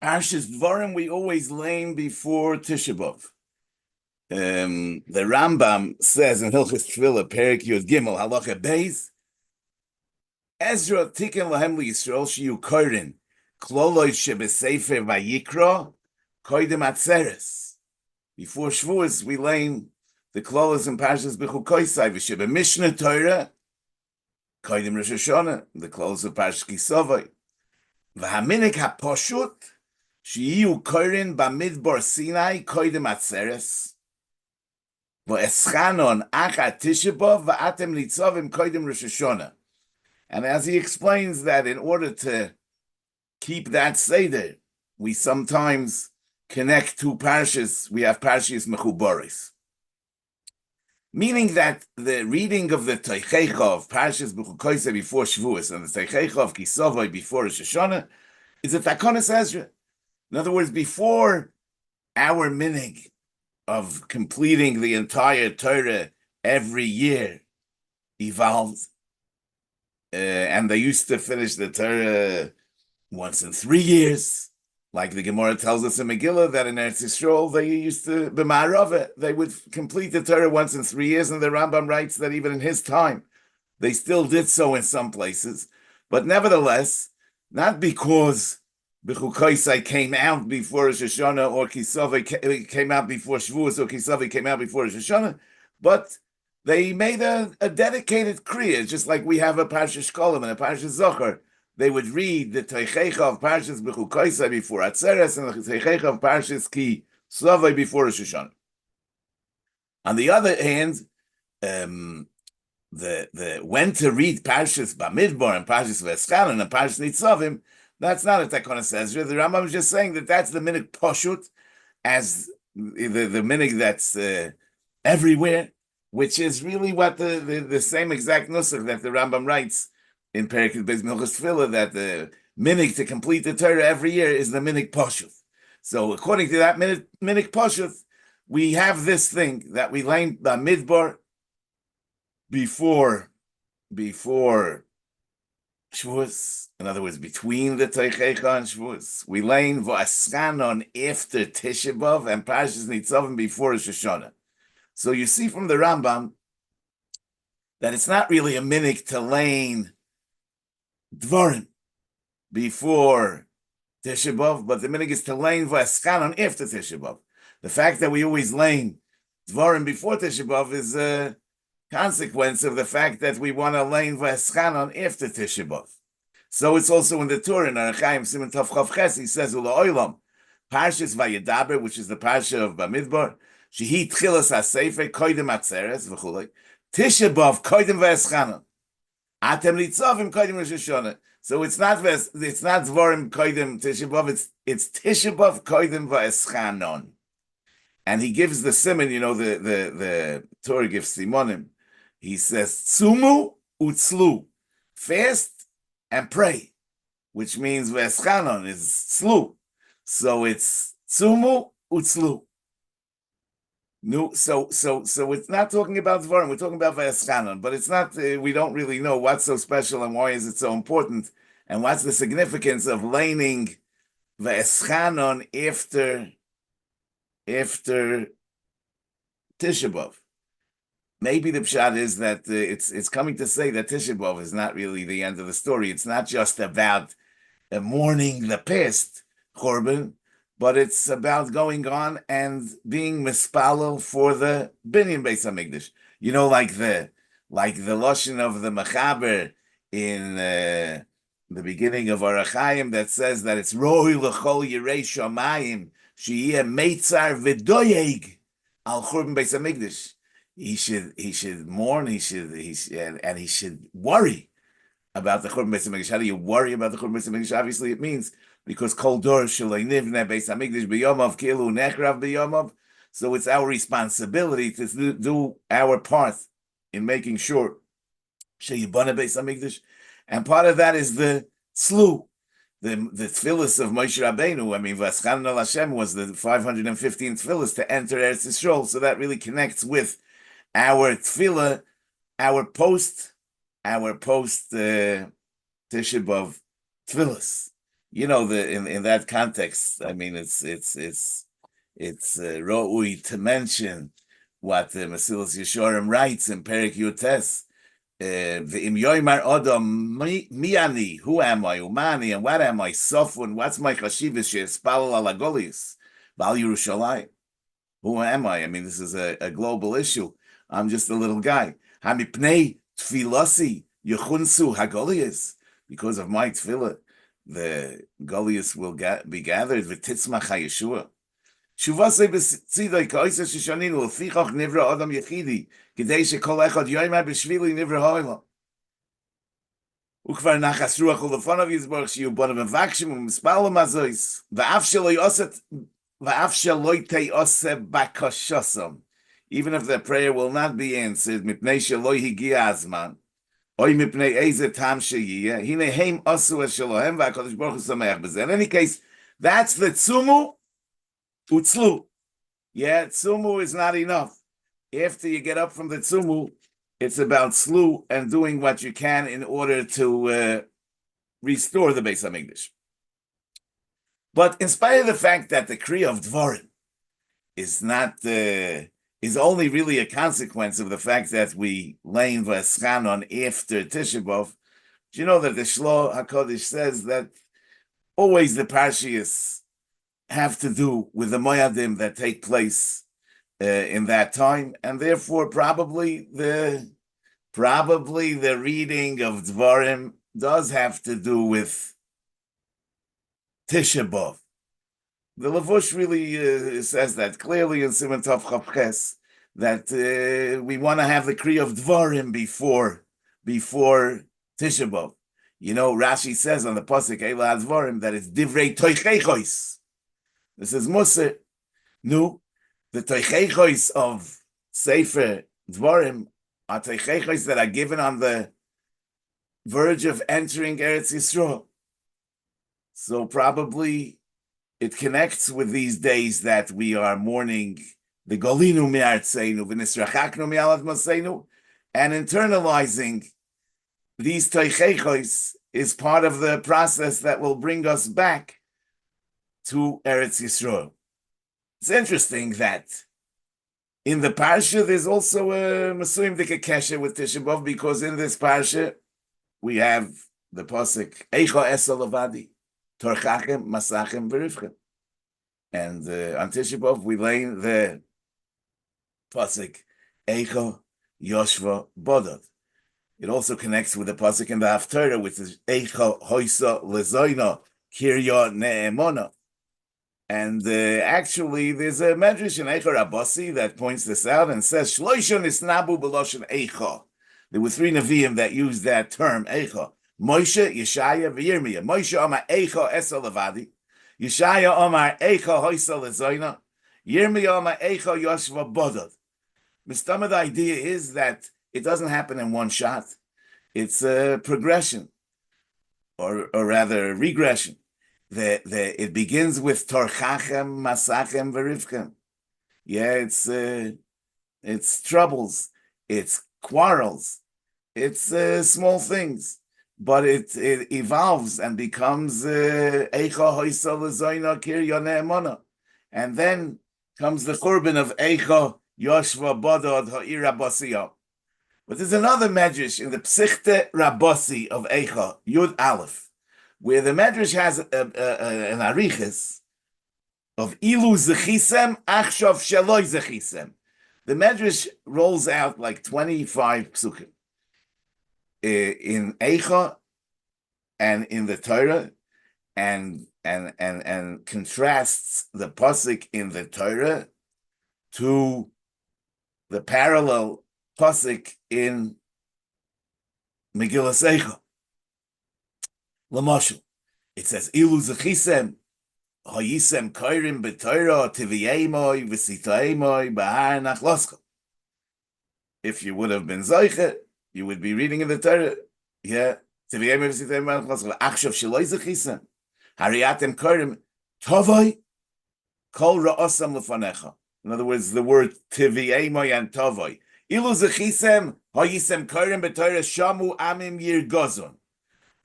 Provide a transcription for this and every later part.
Parshas Devarim we always lame before Tisha B'Av. The Rambam says in Hilchos Tefillah, Perek Yud Gimel, Halacha Beis, Ezra tiken lahem liyisrael shiyu korin kloloi shebesefer vayikra koidem atzeres. Before Shavuos, we lame the klolos and Parshas Bechukoisai v'shebe Mishnah Torah koidem Rosh Hashanah, the klolos of Parshas Kisavai. V'haminik haposhut shiyu korin bamidbar Sinai koidem atzeres. V'eschanon achat Tisha B'Av v'atem nitzavim koidem Rosh Hashanah. And as he explains that in order to keep that Seder, we sometimes connect two parshas. We have parshas mechubaris, meaning that the reading of the Teichecha of Parshas Bechukoisei before Shavuos and the Teichecha of Kisavai before Rosh Hashanah is a Takonos Ezra. In other words, before our minig of completing the entire Torah every year evolved, and they used to finish the Torah once in 3 years, like the Gemara tells us in Megillah that in Eretz Yisrael they used to b'ma'arava, they would complete the Torah once in 3 years, and the Rambam writes that even in his time they still did so in some places, but nevertheless, not because Bechukoisai came out before Rosh Hashanah or Kisavai came out before Shavuos or Kisavai came out before Rosh Hashanah, but they made a dedicated kriya, just like we have a Parshas Shkolim and a Parshas Zohar. They would read the Teichecha of Parshas Bechukoisai before Atzeres and the Teichecha of Parshas Kisavai before Rosh Hashanah. On the other hand, the when to read Parshas Bamidbar and Parshas V'eschanan and Parshas Nitzavim, that's not a Takonos Ezra. The Rambam is just saying that that's the minig Poshut, as the minig that's everywhere, which is really what the same exact nusach that the Rambam writes in Perek Beis Milchos Tefillah, that the minig to complete the Torah every year is the minig Poshut. So according to that minig Poshut, we have this thing that we learned by Midbar before Shavuos, in other words, between the Teichecha and Shavuos. We learn V'aschanon after Tisha B'Av and Parshas Nitzavim before Rosh Hashanah. So you see from the Rambam that it's not really a minig to lane Devarim before Tisha B'Av, but the minig is to lane V'aschanon after Tisha B'Av. The fact that we always lane Devarim before Tisha B'Av is a consequence of the fact that we want to lane V'aschanon after Tisha B'Av. So it's also in the Torah, in Arachaim Siman Tov Chav Ches, he says, Ula Oilam, Parshas Vayedaber, which is the Parsha of Bamidbar, Shehi Tchilas HaSefer, Koidem Atzeres, v'chulei, Tisha B'Av, Koidem V'eschanon, Atem Nitzavim, Koidem Rosh Hashanah. So it's not Dvarim Koidem Tisha B'Av, it's Tisha B'Av, Koidem V'eschanon. And he gives the simon, the Torah gives simonim. He says, Tzumu utzlu, fast and pray, which means V'eschanon is tzlu. So it's Tzumu utzlu. No, so it's not talking about Devarim, we're talking about V'eschanon, but it's not, we don't really know what's so special and why is it so important, and what's the significance of laning V'eschanon after Tisha B'Av. Maybe the pshat is that it's coming to say that Tisha B'Av is not really the end of the story. It's not just about mourning the past, Chorban, but it's about going on and being mispalel for the binyan Beis Hamikdash. Like the lashon of the Mechaber in the beginning of Arachaim that says that it's Rohi l'chol yirei shamayim sheyeh meitzar v'doyeg al churban Beis Hamikdash. He should mourn. He should worry about the churban Beis Hamikdash. How do you worry about the churban Beis Hamikdash? Obviously, it means because kol dor sheloi nivneh Beis Hamikdash b'yomav kilu nechrav b'yomav. So it's our responsibility to do our part in making sure sheyibana Beis Hamikdash, and part of that is the tzlu, the tefillas of Moshe Rabbeinu. I mean, V'aschanon al Hashem was the 515th tefillas to enter Eretz Yisrael. So that really connects with our tefillah, our post Tisha B'Av tefillas. in that context, I mean, it's ro'ui to mention what Mesilas Yesharim writes in Perek Yutes. V'im yoymar odom mi ani, who am I, umani, and what am I, sofun, what's my chashivas she'espalel ala golis, bal Yerushalayim. Who am I? I mean, this is a global issue. I'm just a little guy. Hamipnei tfilasi yechunsu hagolias. Because of my tefillah, the golias will be gathered. V'titzmach hayeshua. Shuvasei b'tzidai ka'isa sheshaninu l'fichach nivra adam yechidi k'dei shekol echad yoymar b'shvili nivra ha'olam. Ukvar nachas ruach u'lefanav yizborach shiyu bonav mevakshim u'mispalam azois v'af shelo yoset even if the prayer will not be answered, in any case, that's the tzumu utzlu. Yeah, tzumu is not enough. After you get up from the tzumu, it's about slu and doing what you can in order to restore the Beis HaMikdash. But in spite of the fact that the Kriya of Devarim is only really a consequence of the fact that we lein v'eschan on after Tisha B'Av, you know that the Shlo HaKodesh says that always the Parshias have to do with the Moyadim that take place in that time, and therefore probably the reading of Devarim does have to do with Tisha B'Av. The Levush really says that clearly in Siman Tov Chav Ches, that we want to have the Kriya of Devarim before Tisha B'Av. Rashi says on the pasuk Eila Dvarim that it's Divrei Toicheichos. This is Musar. No, the Toicheichos of Sefer Dvarim are Toicheichos that are given on the verge of entering Eretz Yisrael. So probably it connects with these days that we are mourning the Golinu Me'artzeinu, V'nisrachaknu Me'alad Moseinu, and internalizing these Teicheichos is part of the process that will bring us back to Eretz Yisrael. It's interesting that in the Parsha there's also a Mesuyim Dika Kesher with Tisha B'Av, because in this Parsha we have the pasuk Eicha Esa Levadi, Torchachem, Masachem, Verivchem. And on Tisha B'Av, we lay the pasuk Eicha Yoshva Bodod. It also connects with the pasuk in the Haftarah, which is Eicha Hoisa Lezoina Kirya Ne'emona. And actually, there's a medrash in Eicha Rabasi that points this out and says Shloishon Isnabu B'Loshen Eicha. There were 3 Nevi'im that used that term Eicha. Moshe, Yeshaya, V'Yirmiyah. Moshe Amar Eicha Esa Levadi. Yeshaya Amar Eicha Hoisa Lezoina. Yirmiyah Amar Eicha Yoshva Bodod. The idea is that it doesn't happen in one shot. It's a progression, or rather a regression. It begins with Torchachem, Masachem, Verivchem. Yeah, it's troubles, it's quarrels, it's small things. But it evolves and becomes Eicha Hoisa Lezoina Kirya Ne'emona. And then comes the Churban of Eicha Yoshva Bodod Ha'ira Bosiyah. But there's another medrash in the Psichte Rabasi of Eicha, Yud Aleph, where the medrash has an ariches of Ilu Zechisem, Achshav Sheloi Zechisem. The medrash rolls out like 25 psukim in Eicha and in the Torah, and contrasts the pasuk in the Torah to the parallel pasuk in Megillas Eicha. L'mashal, it says Ilu Zechisem Hayisem Kairim B'Torah Tiviyemoi V'Sitaemoi B'Har Nachloska. If you would have been Zoiche, you would be reading in the Torah. Yeah. Tiviyemoi V'Sitaemoi Nachloska. Achshav Sheloi Zechisem Hariatem Kairim Tovoi Kol Ra'osam L'Fanecha. In other words, the word Tiviyemoi and Tovoi. Ilu Zechisem Hayisem Kairim B'Torah Shamu Amim Yirgozon.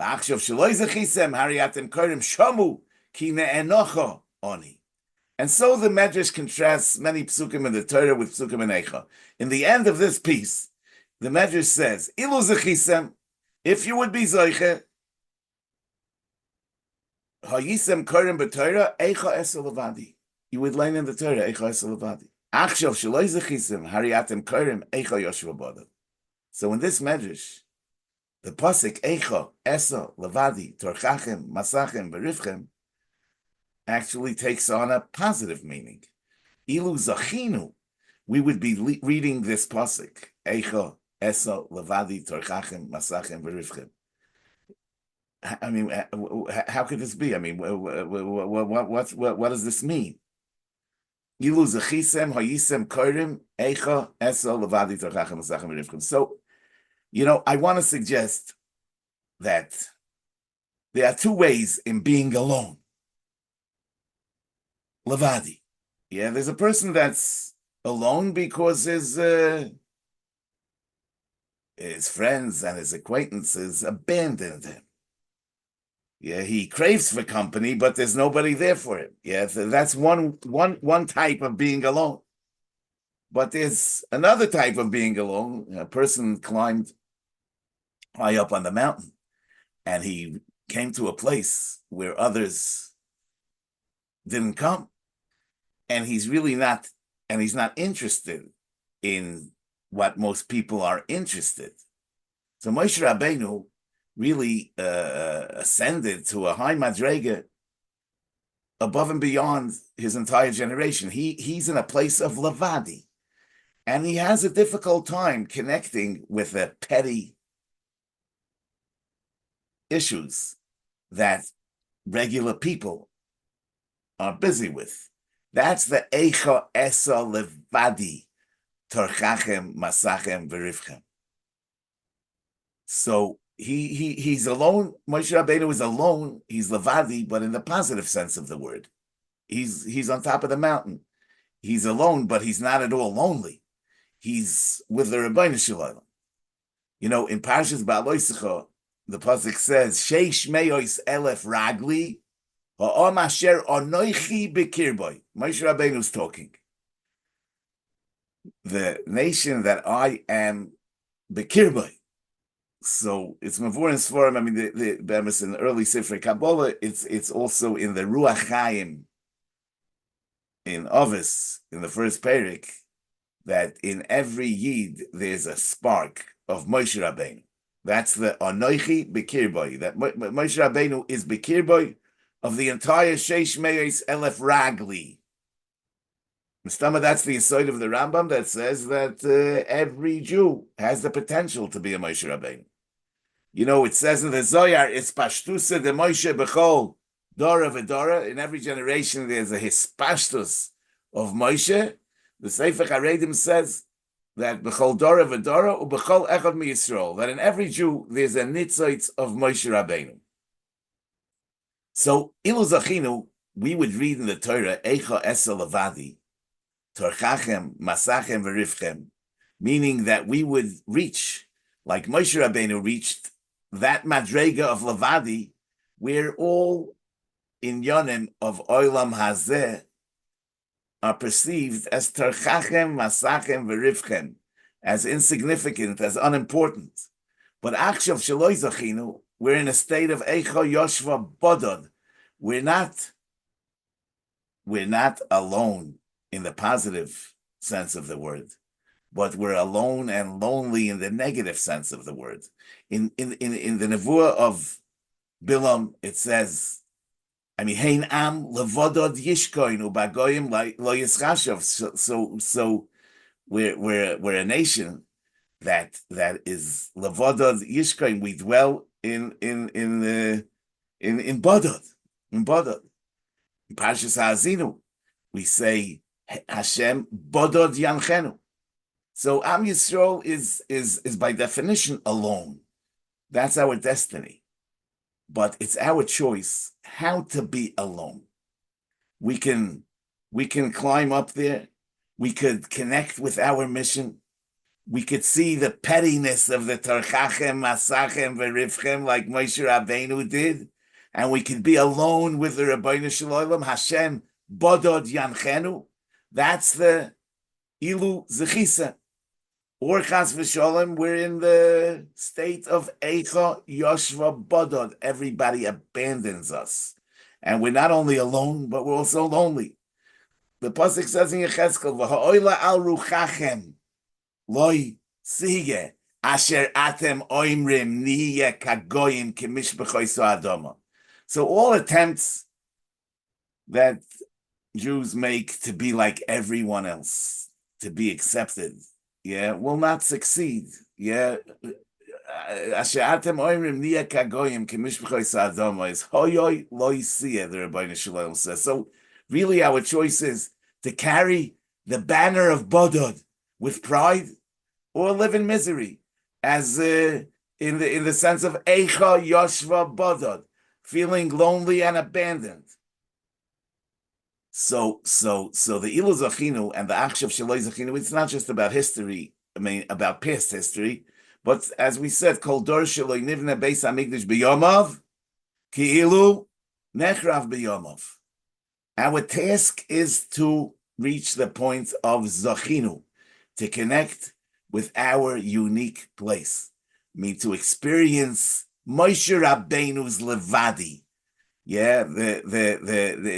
V'achshav sheloi zachisem hariatem korim shamu ki ne'enocha oni. And so the Medrash contrasts many psukim in the Torah with psukim in Eicha. In the end of this piece, the Medrash says, Ilu zachisem, if you would be zoiche, hayisem korim b'Torah, Eicha esel levadi. You would learn in the Torah, Eicha esel levadi. Achshav sheloi zachisem hariatem korim, Eicha yoshua b'Adam. So in this Medrash, the pasuk Eicha esel levadi torchachem masachem berivchem actually takes on a positive meaning. Ilu zachinu, we would be reading this pasuk Eicha esel levadi torchachem masachem berivchem. I mean, how could this be? I mean, what does this mean? Ilu zachisem hayisem korim Eicha esel levadi torchachem masachem berivchem. So, I want to suggest that there are two ways in being alone. Levadi. Yeah, there's a person that's alone because his friends and his acquaintances abandoned him. Yeah, he craves for company, but there's nobody there for him. Yeah, that's one type of being alone. But there's another type of being alone. A person climbed high up on the mountain, and he came to a place where others didn't come. And he's not interested in what most people are interested. So Moshe Rabbeinu really ascended to a high madrega above and beyond his entire generation. He's in a place of levadi, and he has a difficult time connecting with the petty issues that regular people are busy with. That's the Eicha Esa Levadi Torchachem Masachem Verivchem. So he's alone. Moshe Rabbeinu is alone. He's Levadi, but in the positive sense of the word. He's on top of the mountain. He's alone, but he's not at all lonely. He's with the Rebbeinu Shalom. In Parshas Ba'aloisecha, the pasuk says, Sheish me'os elef ragli, ha'om asher anoichi b'kirboy. Moshe Rabbeinu is talking. The nation that I am b'kirboy. So it's Mavur and Sforim. I mean, the in the early Sifrei Kabbalah, it's also in the Ruach Chaim in Ovis, in the first Perik, that in every Yid there's a spark of Moshe Rabbeinu. That's the Anoichi Bekirboy. That Moshe Rabbeinu is Bekirboy of the entire Sheish Meis Elef Ragli. Mustama, that's the aside of the Rambam that says that every Jew has the potential to be a Moshe Rabbeinu. It says in the Zohar, it's Pashtusa de Moshe Bechol Dora V'Dora. In every generation, there's a Hispashtus of Moshe. The Sefer Haredim says that Bechol Dora V'Dora or Bechol Echad MiYisrael, that in every Jew there's a Nitzoitz of Moshe Rabbeinu. So Ilu Zachinu, we would read in the Torah Eicha Esa Levadi Torchachem Masachem Verivchem, meaning that we would reach, like Moshe Rabbeinu reached, that madrega of Levadi, where all inyanim of Olam Hazeh are perceived as Torchachem, Masachem, Verivchem, as insignificant, as unimportant. But Achshav Sheloi Zachinu, we're in a state of Eicha Yoshva Bodod. We're not alone in the positive sense of the word, but we're alone and lonely in the negative sense of the word. In the Nevuah of Bilam, it says, Hein am levodod yishkoin ubagoyim lo yischashav. So we're a nation that is levodod yishkoin. We dwell in bodod. In Bodod. In Parshas Ha'azinu, we say Hashem Bodod Yanchenu. So Am Yisrael is by definition alone. That's our destiny. But it's our choice how to be alone. We can climb up there. We could connect with our mission. we could see the pettiness of the Tarchachem, Masachem, Verivchem, like Moshe Rabbeinu did, and we could be alone with the Rabbeinu Shalom, Hashem, Bodod Yanchenu. That's the Ilu Zechisa. Or Chas v'Sholem, we're in the state of Eicha Yoshva Bodod. Everybody abandons us. And we're not only alone, but we're also lonely. The Pasuk says in Yechezkel, V'ha'oila al ruchachem, Loi sige asher atem oimrim niye kagoyim kemishbechoi soadoma. So all attempts that Jews make to be like everyone else, to be accepted, will not succeed. Asher atem oimrim niye kagoyim kemishbechoi soadoma is hoyoi loi siye, the Rabbeinu Shalom says. So really our choice is to carry the banner of Bodod with pride, or live in misery, as in the sense of Eicha Yoshva Bodod, feeling lonely and abandoned. So the Ilu Zachinu and the Achshav Shaloi Zachinu, it's not just about history, about past history, but as we said, Kol Dor Shaloi Nivne Beis HaMikdash B'Yomav, Ki Ilu Nechrav B'Yomav. Our task is to reach the point of Zachinu, to connect with our unique place. To experience Moshe Rabbeinu's Levadi.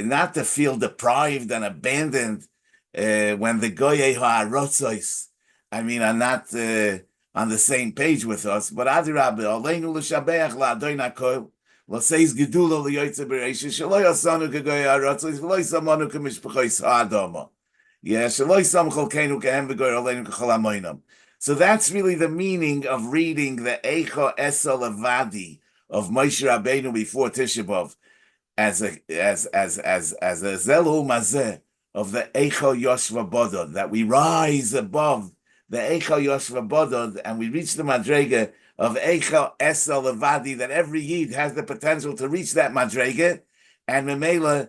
Not to feel deprived and abandoned when the Goyei Ha'arotzos, are not on the same page with us, but Adirabbe, Aleinu L'Shabeach La'adoin HaKol, L'Seis Gedulo L'Yoytze B'Reisha, Shelo Yosanu K'Goyei Ha'arotzos, V'lo Yisamonu K'Mishpachos Ha'adoma. Shelo Yisam Cholkeinu K'hem V'Goyei Aleinu K'Chol HaMoinam. So that's really the meaning of reading the Eicha Esa Levadi of Moshe Rabbeinu before Tisha B'Av as a Zelu Mazeh of the Eicha Yoshva Bodod, that we rise above the Eicha Yoshva Bodod and we reach the Madrega of Eicha Esa Levadi, that every Yid has the potential to reach that Madrega and Memela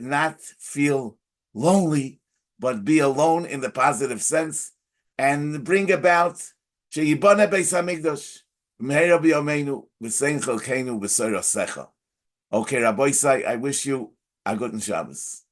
not feel lonely, but be alone in the positive sense, and bring about Sheyibane Beis HaMikdash Meira B'Yomeinu V'Sein Chalkeinu B'Soros Secha. Okay, Rabbi Isai, I wish you a good Shabbos.